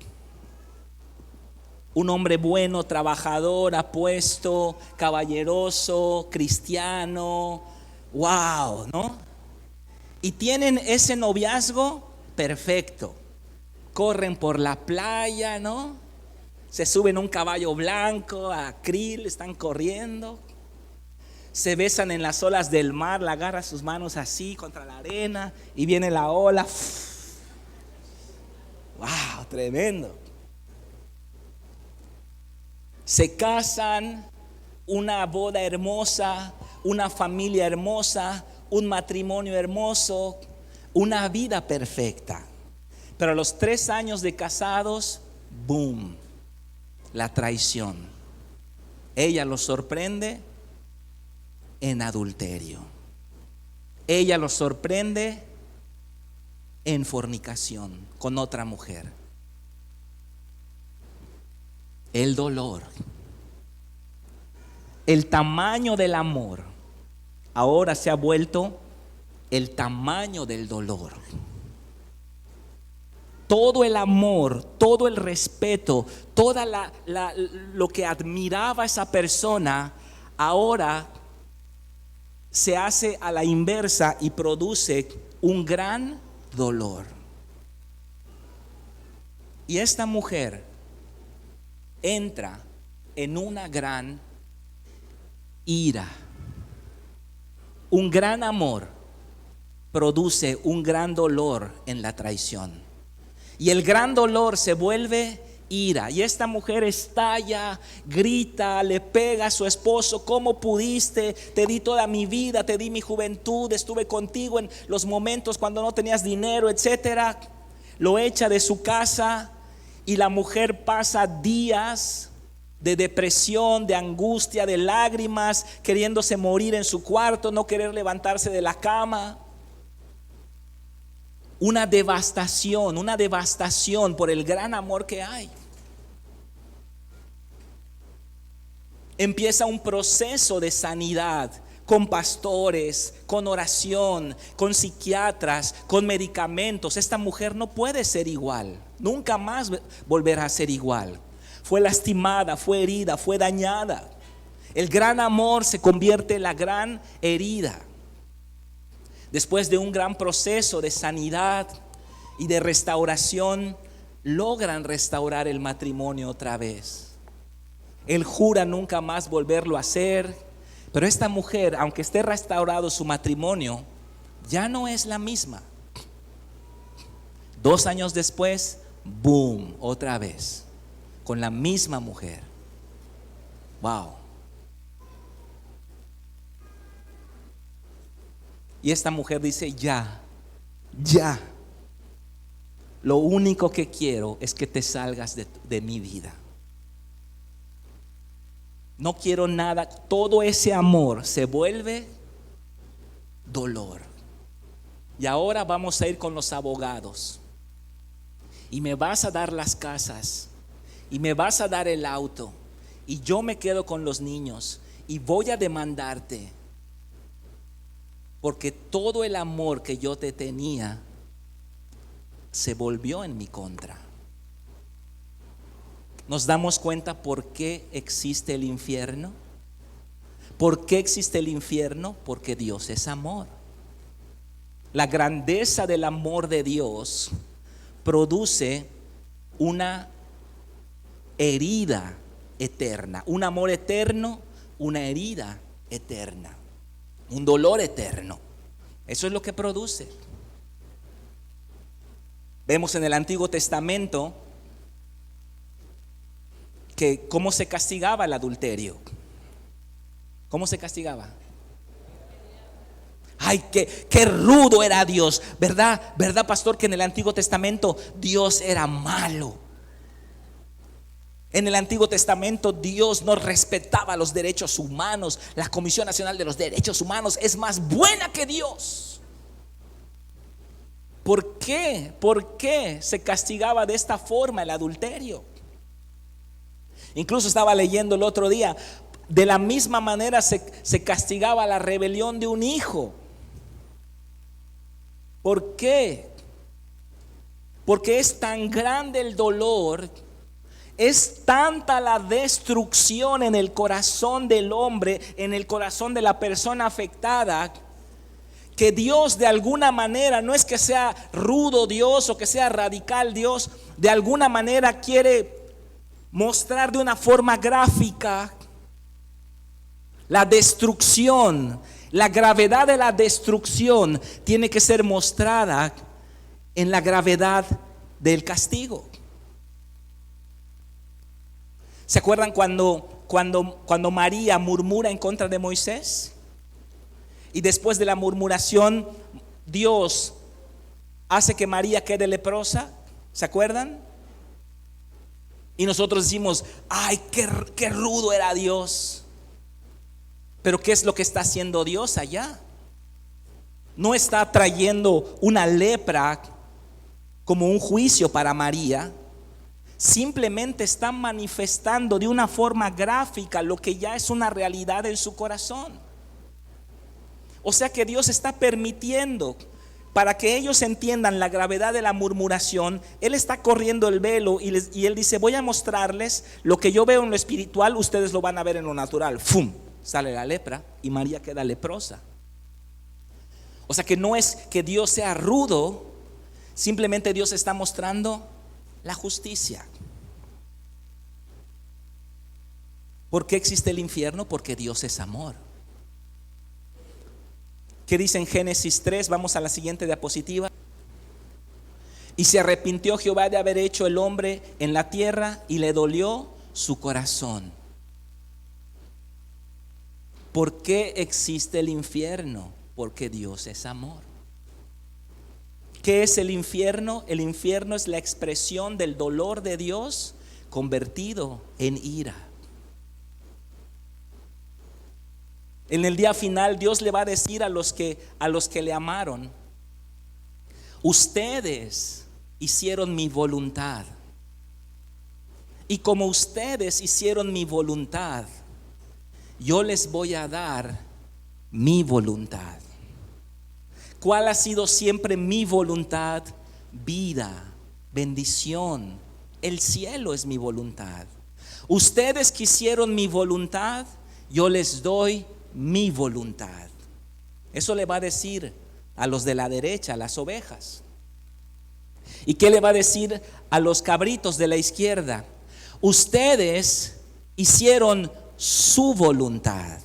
Un hombre bueno, trabajador, apuesto, caballeroso, cristiano. ¡Wow! ¿No? Y tienen ese noviazgo perfecto. Corren por la playa, ¿no? Se suben a un caballo blanco, a krill, están corriendo. Se besan en las olas del mar, la agarra sus manos así contra la arena y viene la ola. ¡Wow! Tremendo. Se casan, una boda hermosa, una familia hermosa, un matrimonio hermoso, una vida perfecta. Pero a los 3 años de casados, ¡boom! La traición. Ella los sorprende en adulterio. ella lo sorprende en fornicación con otra mujer. El dolor, el tamaño del amor, ahora se ha vuelto el tamaño del dolor. Todo el amor, todo el respeto, toda lo que admiraba a esa persona, ahora se hace a la inversa y produce un gran dolor. Y esta mujer entra en una gran ira. Un gran amor produce un gran dolor en la traición. Y el gran dolor se vuelve ira. Y esta mujer estalla, grita, le pega a su esposo: ¿cómo pudiste? Te di toda mi vida, te di mi juventud, estuve contigo en los momentos cuando no tenías dinero, etcétera. Lo echa de su casa y la mujer pasa días de depresión, de angustia, de lágrimas, queriéndose morir en su cuarto, no querer levantarse de la cama. Una devastación por el gran amor que hay. Empieza un proceso de sanidad con pastores, con oración, con psiquiatras, con medicamentos. Esta mujer no puede ser igual, nunca más volverá a ser igual. Fue lastimada, fue herida, fue dañada. El gran amor se convierte en la gran herida. Después de un gran proceso de sanidad y de restauración, logran restaurar el matrimonio otra vez. Él jura nunca más volverlo a hacer, pero esta mujer, aunque esté restaurado su matrimonio, ya no es la misma. 2 años después, boom, otra vez, con la misma mujer. Wow. Y esta mujer dice: ya, lo único que quiero es que te salgas de mi vida. No quiero nada. Todo ese amor se vuelve dolor. Y ahora vamos a ir con los abogados. Y me vas a dar las casas. Y me vas a dar el auto. Y yo me quedo con los niños. Y voy a demandarte. Porque todo el amor que yo te tenía se volvió en mi contra. ¿Nos damos cuenta por qué existe el infierno? ¿Por qué existe el infierno? Porque Dios es amor. La grandeza del amor de Dios produce una herida eterna, un amor eterno, una herida eterna, un dolor eterno. Eso es lo que produce. Vemos en el Antiguo Testamento que cómo se castigaba el adulterio. ¿Cómo se castigaba? Ay, qué rudo era Dios, ¿verdad? ¿Verdad, pastor, que en el Antiguo Testamento Dios era malo? En el Antiguo Testamento Dios no respetaba los derechos humanos. La Comisión Nacional de los Derechos Humanos es más buena que Dios. ¿Por qué? ¿Por qué se castigaba de esta forma el adulterio? Incluso estaba leyendo el otro día, de la misma manera se castigaba la rebelión de un hijo. ¿Por qué? Porque es tan grande el dolor, es tanta la destrucción en el corazón del hombre, en el corazón de la persona afectada, que Dios de alguna manera, no es que sea rudo Dios o que sea radical Dios, de alguna manera quiere mostrar de una forma gráfica la destrucción. La gravedad de la destrucción tiene que ser mostrada en la gravedad del castigo. ¿Se acuerdan cuando María murmura en contra de Moisés? Y después de la murmuración, Dios hace que María quede leprosa. ¿Se acuerdan? Y nosotros decimos: ay, qué rudo era Dios. Pero ¿qué es lo que está haciendo Dios allá? no está trayendo una lepra como un juicio para María, simplemente está manifestando de una forma gráfica lo que ya es una realidad en su corazón. O sea que Dios está permitiendo, para que ellos entiendan la gravedad de la murmuración, Él está corriendo el velo y Él dice: voy a mostrarles lo que yo veo en lo espiritual, ustedes lo van a ver en lo natural. ¡Fum! Sale la lepra y María queda leprosa. O sea que no es que Dios sea rudo, simplemente Dios está mostrando la justicia. ¿Por qué existe el infierno? Porque Dios es amor. ¿Qué dice en Génesis 3? Vamos a la siguiente diapositiva. Y se arrepintió Jehová de haber hecho el hombre en la tierra y le dolió su corazón. ¿Por qué existe el infierno? Porque Dios es amor. ¿Qué es el infierno? El infierno es la expresión del dolor de Dios convertido en ira. En el día final Dios le va a decir a los que le amaron: ustedes hicieron mi voluntad, y como ustedes hicieron mi voluntad, yo les voy a dar mi voluntad. ¿Cuál ha sido siempre mi voluntad? Vida, bendición. El cielo es mi voluntad. Ustedes quisieron mi voluntad, yo les doy mi voluntad. Eso le va a decir a los de la derecha, a las ovejas. ¿Y qué le va a decir a los cabritos de la izquierda? Ustedes hicieron su voluntad.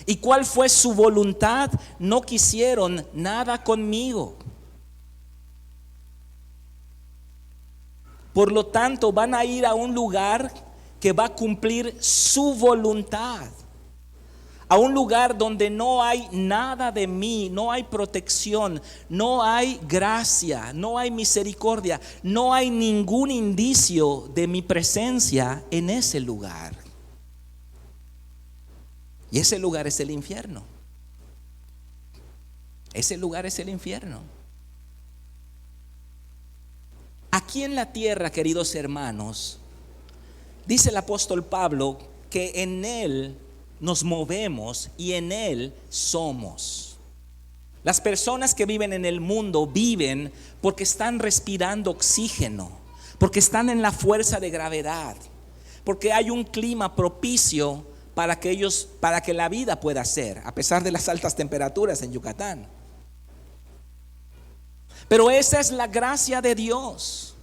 ¿Y cuál fue su voluntad? No quisieron nada conmigo. Por lo tanto, van a ir a un lugar que va a cumplir su voluntad. A un lugar donde no hay nada de mí, no hay protección, no hay gracia, no hay misericordia, no hay ningún indicio de mi presencia en ese lugar. Y ese lugar es el infierno. Ese lugar es el infierno. Aquí en la tierra, queridos hermanos, dice el apóstol Pablo que en Él nos movemos y en Él somos. Las personas que viven en el mundo viven porque están respirando oxígeno, porque están en la fuerza de gravedad, porque hay un clima propicio para que la vida pueda ser, a pesar de las altas temperaturas en Yucatán. Pero esa es la gracia de Dios.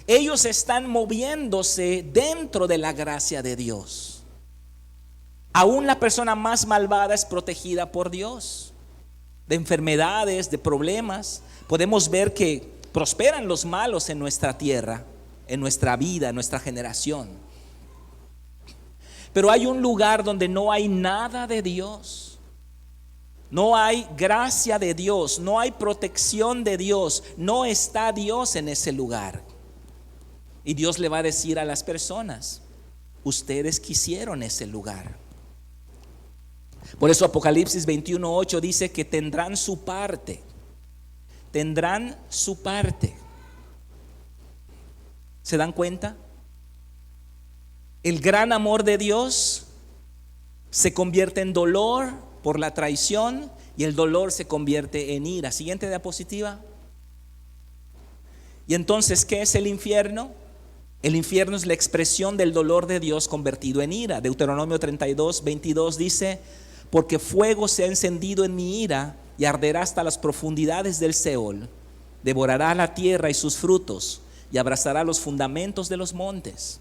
Ellos están moviéndose dentro de la gracia de Dios. Aún la persona más malvada es protegida por Dios de enfermedades, de problemas. Podemos ver que prosperan los malos en nuestra tierra, en nuestra vida, en nuestra generación. Pero hay un lugar donde no hay nada de Dios. No hay gracia de Dios, no hay protección de Dios, no está Dios en ese lugar. Y Dios le va a decir a las personas: ustedes quisieron ese lugar. Por eso Apocalipsis 21:8 dice que tendrán su parte. Tendrán su parte. ¿Se dan cuenta? El gran amor de Dios se convierte en dolor por la traición y el dolor se convierte en ira. Siguiente diapositiva. Y entonces, ¿qué es el infierno? El infierno es la expresión del dolor de Dios convertido en ira. Deuteronomio 32:22 dice: porque fuego se ha encendido en mi ira y arderá hasta las profundidades del Seol. Devorará la tierra y sus frutos y abrazará los fundamentos de los montes.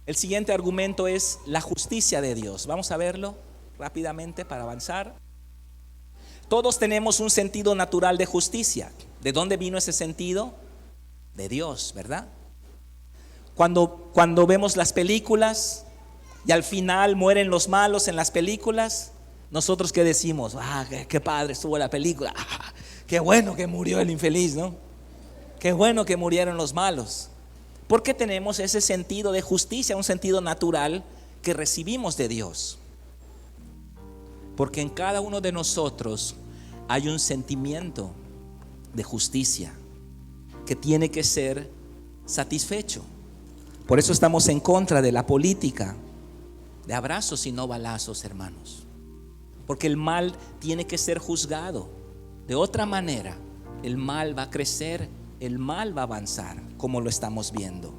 El siguiente argumento es la justicia de Dios. Vamos a verlo rápidamente para avanzar. Todos tenemos un sentido natural de justicia. ¿De dónde vino ese sentido? De Dios, ¿verdad? Cuando vemos las películas y al final mueren los malos en las películas, nosotros ¿qué decimos? Qué padre estuvo la película. Qué bueno que murió el infeliz, ¿no? Qué bueno que murieron los malos. Porque tenemos ese sentido de justicia, un sentido natural que recibimos de Dios. Porque en cada uno de nosotros hay un sentimiento de justicia que tiene que ser satisfecho. Por eso estamos en contra de la política de abrazos y no balazos, hermanos. Porque el mal tiene que ser juzgado. De otra manera, el mal va a crecer, el mal va a avanzar, como lo estamos viendo.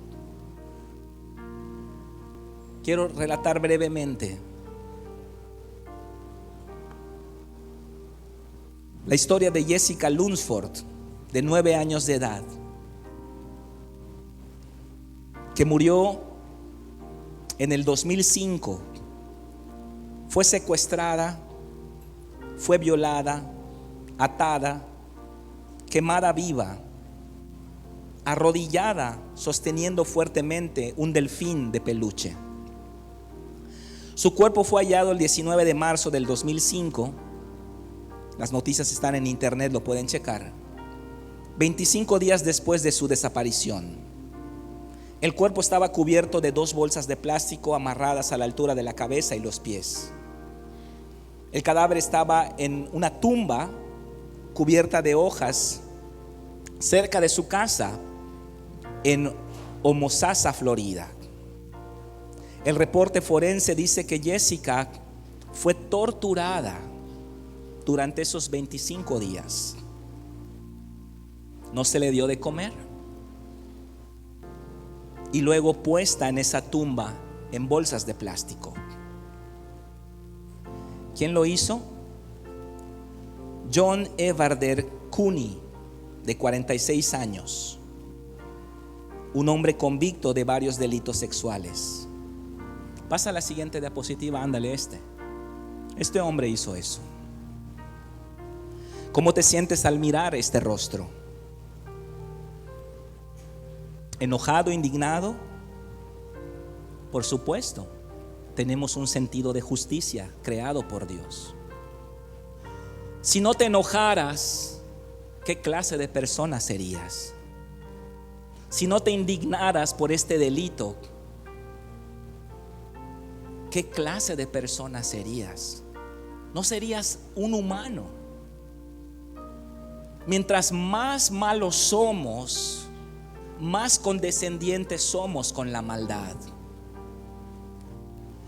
Quiero relatar brevemente la historia de Jessica Lunsford, de 9 años de edad, que murió en el 2005. Fue secuestrada, fue violada, atada, quemada viva, arrodillada, sosteniendo fuertemente un delfín de peluche. Su cuerpo fue hallado el 19 de marzo del 2005. Las noticias están en internet, lo pueden checar. 25 días después de su desaparición. El cuerpo estaba cubierto de 2 bolsas de plástico amarradas a la altura de la cabeza y los pies. El cadáver estaba en una tumba cubierta de hojas cerca de su casa en Homosassa, Florida. El reporte forense dice que Jessica fue torturada durante esos 25 días. No se le dio de comer. Y luego puesta en esa tumba en bolsas de plástico. ¿Quién lo hizo? John Evander Cooney, de 46 años, un hombre convicto de varios delitos sexuales. Pasa la siguiente diapositiva, ándale. Este hombre hizo eso. ¿Cómo te sientes al mirar este rostro? ¿Enojado, indignado? Por supuesto, tenemos un sentido de justicia creado por Dios. Si no te enojaras, ¿qué clase de persona serías? Si no te indignaras por este delito, ¿qué clase de persona serías? No serías un humano. Mientras más malos somos, más condescendientes somos con la maldad.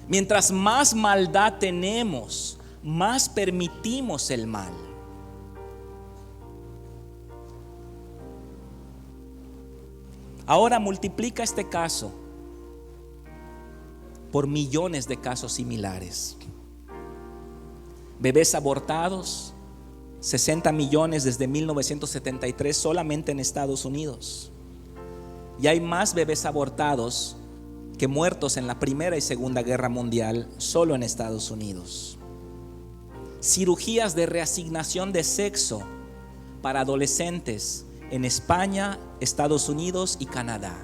Mientras más maldad tenemos, más permitimos el mal. Ahora multiplica este caso por millones de casos similares. Bebés abortados, 60 millones desde 1973 solamente en Estados Unidos. Y hay más bebés abortados que muertos en la Primera y Segunda Guerra Mundial solo en Estados Unidos. Cirugías de reasignación de sexo para adolescentes en España, Estados Unidos y Canadá.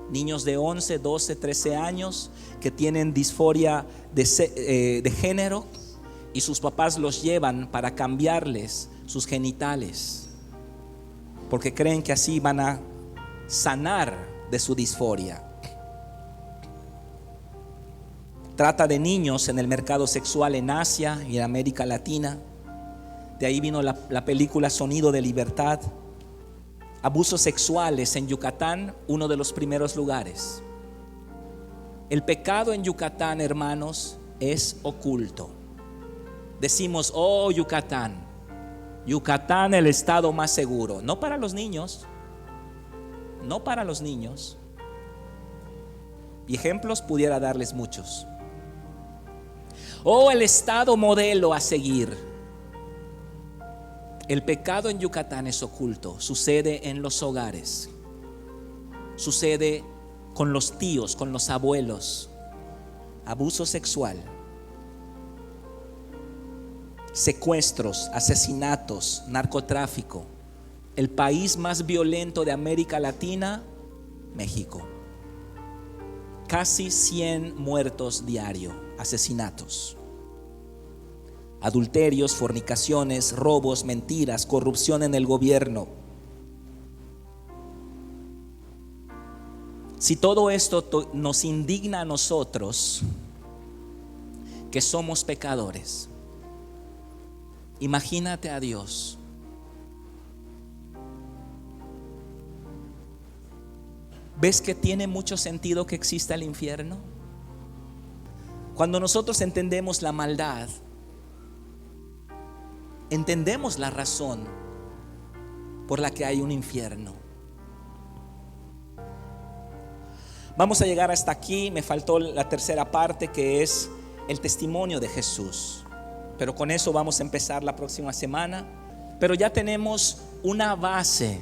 Niños de 11, 12, 13 años que tienen disforia de género y sus papás los llevan para cambiarles sus genitales porque creen que así van a sanar de su disforia. Trata de niños en el mercado sexual en Asia y en América Latina. De ahí vino la película Sonido de Libertad. Abusos sexuales en Yucatán, uno de los primeros lugares. El pecado en Yucatán, hermanos, es oculto. Decimos, oh, Yucatán, el estado más seguro. No para los niños. No para los niños. Y ejemplos pudiera darles muchos. Oh, el estado modelo a seguir. El pecado en Yucatán es oculto. Sucede en los hogares. Sucede con los tíos, con los abuelos. Abuso sexual. Secuestros, asesinatos, narcotráfico. El país más violento de América Latina, México. Casi 100 muertos diario, asesinatos. Adulterios, fornicaciones, robos, mentiras, corrupción en el gobierno. Si todo esto nos indigna a nosotros, que somos pecadores, Imagínate a Dios. ¿Ves que tiene mucho sentido que exista el infierno? Cuando nosotros entendemos la maldad, entendemos la razón por la que hay un infierno. Vamos a llegar hasta aquí. Me faltó la tercera parte, que es el testimonio de Jesús, pero con eso vamos a empezar la próxima semana. Pero ya tenemos una base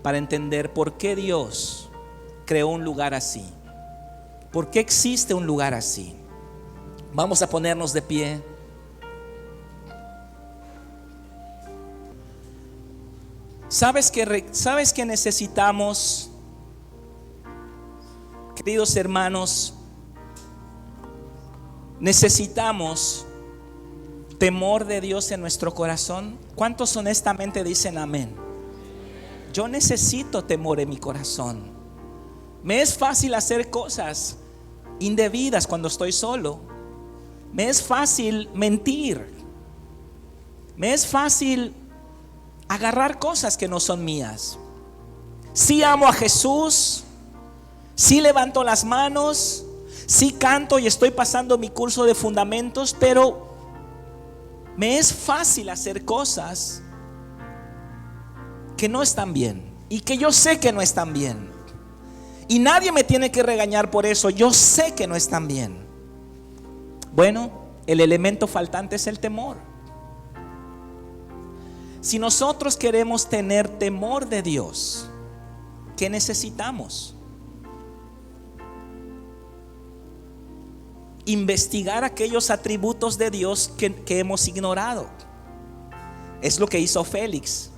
para entender por qué Dios creó un lugar así, por qué existe un lugar así. Vamos a ponernos de pie. ¿Sabes que necesitamos, queridos hermanos? Necesitamos temor de Dios en nuestro corazón. ¿Cuántos honestamente dicen amén? Yo necesito temor en mi corazón. Me es fácil hacer cosas indebidas cuando estoy solo. Me es fácil mentir. Me es fácil agarrar cosas que no son mías. Sí amo a Jesús, sí levanto las manos, sí canto y estoy pasando mi curso de fundamentos, pero me es fácil hacer cosas que no están bien y que yo sé que no están bien. Y nadie me tiene que regañar por eso. Yo sé que no están bien. Bueno, el elemento faltante es el temor. Si nosotros queremos tener temor de Dios, ¿qué necesitamos? Investigar aquellos atributos de Dios que hemos ignorado. Es lo que hizo Félix.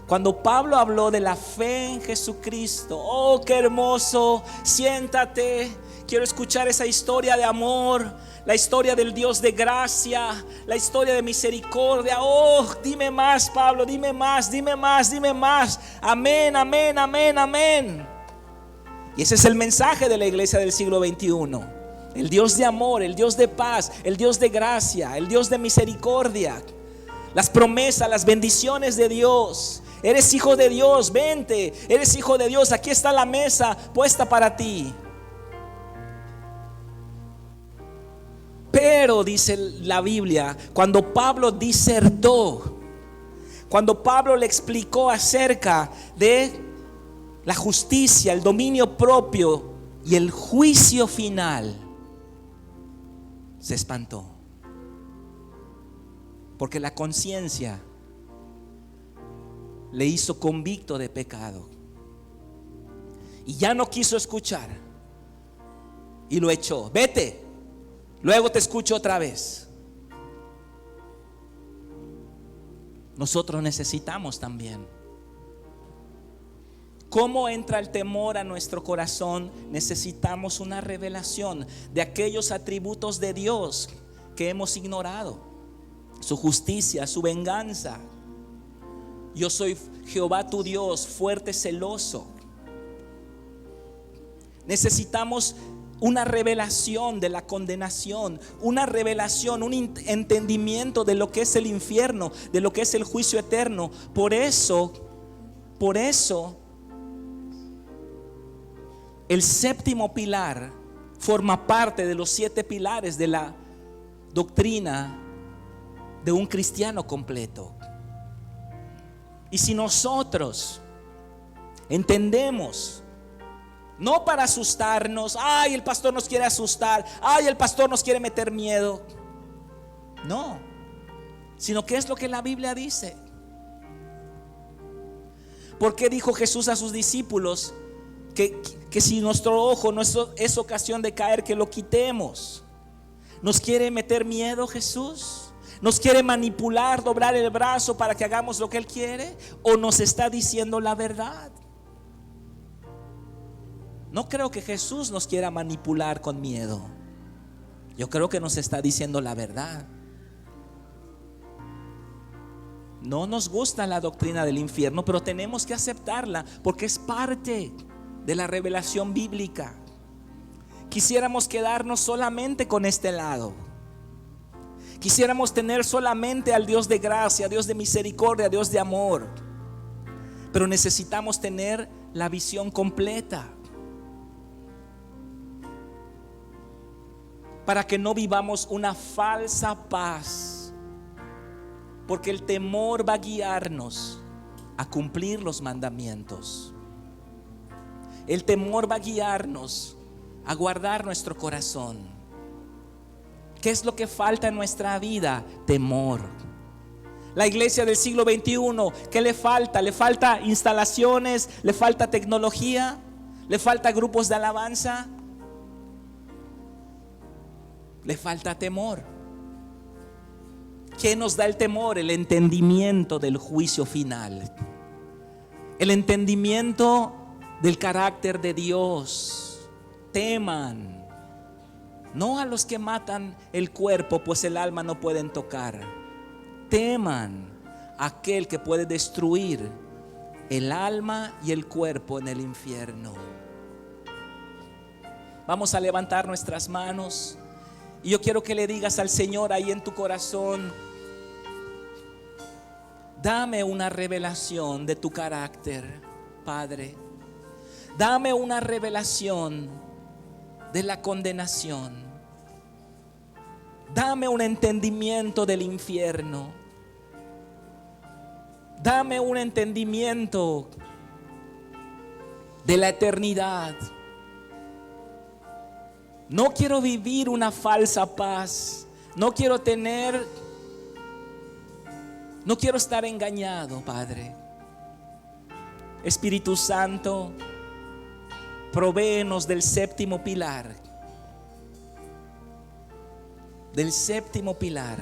Cuando Pablo habló de la fe en Jesucristo, oh, qué hermoso, siéntate, quiero escuchar esa historia de amor, la historia del Dios de gracia, la historia de misericordia. Oh, dime más, Pablo, dime más, dime más, dime más. Amén, amén, amén, amén. Y ese es el mensaje de la iglesia del siglo XXI. El Dios de amor, el Dios de paz, el Dios de gracia, el Dios de misericordia. Las promesas, las bendiciones de Dios. Eres hijo de Dios, vente. Eres hijo de Dios, aquí está la mesa puesta para ti. Pero dice la Biblia, cuando Pablo disertó, cuando Pablo le explicó acerca de la justicia, el dominio propio y el juicio final, se espantó. Porque la conciencia le hizo convicto de pecado. Y ya no quiso escuchar. Y lo echó. Vete, luego te escucho otra vez. Nosotros necesitamos también. ¿Cómo entra el temor a nuestro corazón? Necesitamos una revelación de aquellos atributos de Dios que hemos ignorado. Su justicia, su venganza. Yo soy Jehová tu Dios, fuerte, celoso. Necesitamos una revelación de la condenación, una revelación, un entendimiento de lo que es el infierno, de lo que es el juicio eterno. Por eso, el séptimo pilar forma parte de los 7 pilares de la doctrina de un cristiano completo. Y si nosotros entendemos, no para asustarnos, ay, el pastor nos quiere asustar, ay, el pastor nos quiere meter miedo, no, sino que es lo que la Biblia dice. ¿Por qué dijo Jesús a sus discípulos que si nuestro ojo no es ocasión de caer, que lo quitemos? ¿Nos quiere meter miedo Jesús? ¿Nos quiere manipular, doblar el brazo para que hagamos lo que Él quiere? ¿O nos está diciendo la verdad? No creo que Jesús nos quiera manipular con miedo. Yo creo que nos está diciendo la verdad. No nos gusta la doctrina del infierno, pero tenemos que aceptarla porque es parte de la revelación bíblica. Quisiéramos quedarnos solamente con este lado. Quisiéramos tener solamente al Dios de gracia, Dios de misericordia, Dios de amor. Pero necesitamos tener la visión completa para que no vivamos una falsa paz, porque el temor va a guiarnos a cumplir los mandamientos. El temor va a guiarnos a guardar nuestro corazón. ¿Qué es lo que falta en nuestra vida? Temor. La iglesia del siglo XXI, ¿qué le falta? ¿Le falta instalaciones? ¿Le falta tecnología? ¿Le falta grupos de alabanza? Le falta temor. ¿Qué nos da el temor? El entendimiento del juicio final. El entendimiento del carácter de Dios. Teman, no a los que matan el cuerpo, pues el alma no pueden tocar. Teman a aquel que puede destruir el alma y el cuerpo en el infierno. Vamos a levantar nuestras manos y yo quiero que le digas al Señor ahí en tu corazón: dame una revelación de tu carácter, Padre. Dame una revelación de la condenación. Dame un entendimiento del infierno. Dame un entendimiento de la eternidad. No quiero vivir una falsa paz. No quiero estar engañado, Padre. Espíritu Santo, provéenos del séptimo pilar. Del séptimo pilar.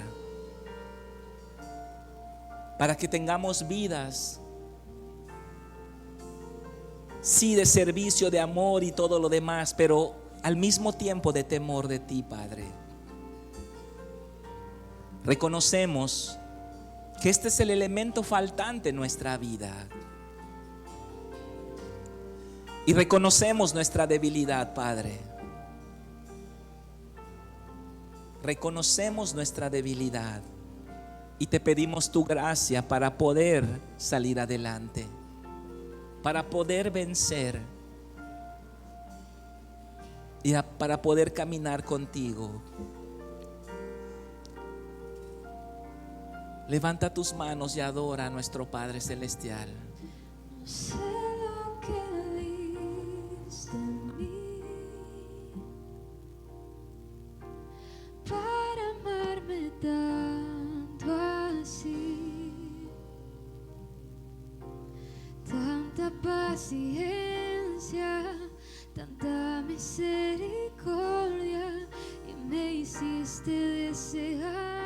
Para que tengamos vidas, sí, de servicio, de amor y todo lo demás, pero al mismo tiempo de temor de ti, Padre. Reconocemos que este es el elemento faltante en nuestra vida. Y reconocemos nuestra debilidad, Padre. Reconocemos nuestra debilidad y te pedimos tu gracia para poder salir adelante, para poder vencer y para poder caminar contigo. Levanta tus manos y adora a nuestro Padre Celestial. No sé lo que diste en mí para amarme tanto así, tanta paciencia, tanta misericordia, y me hiciste desear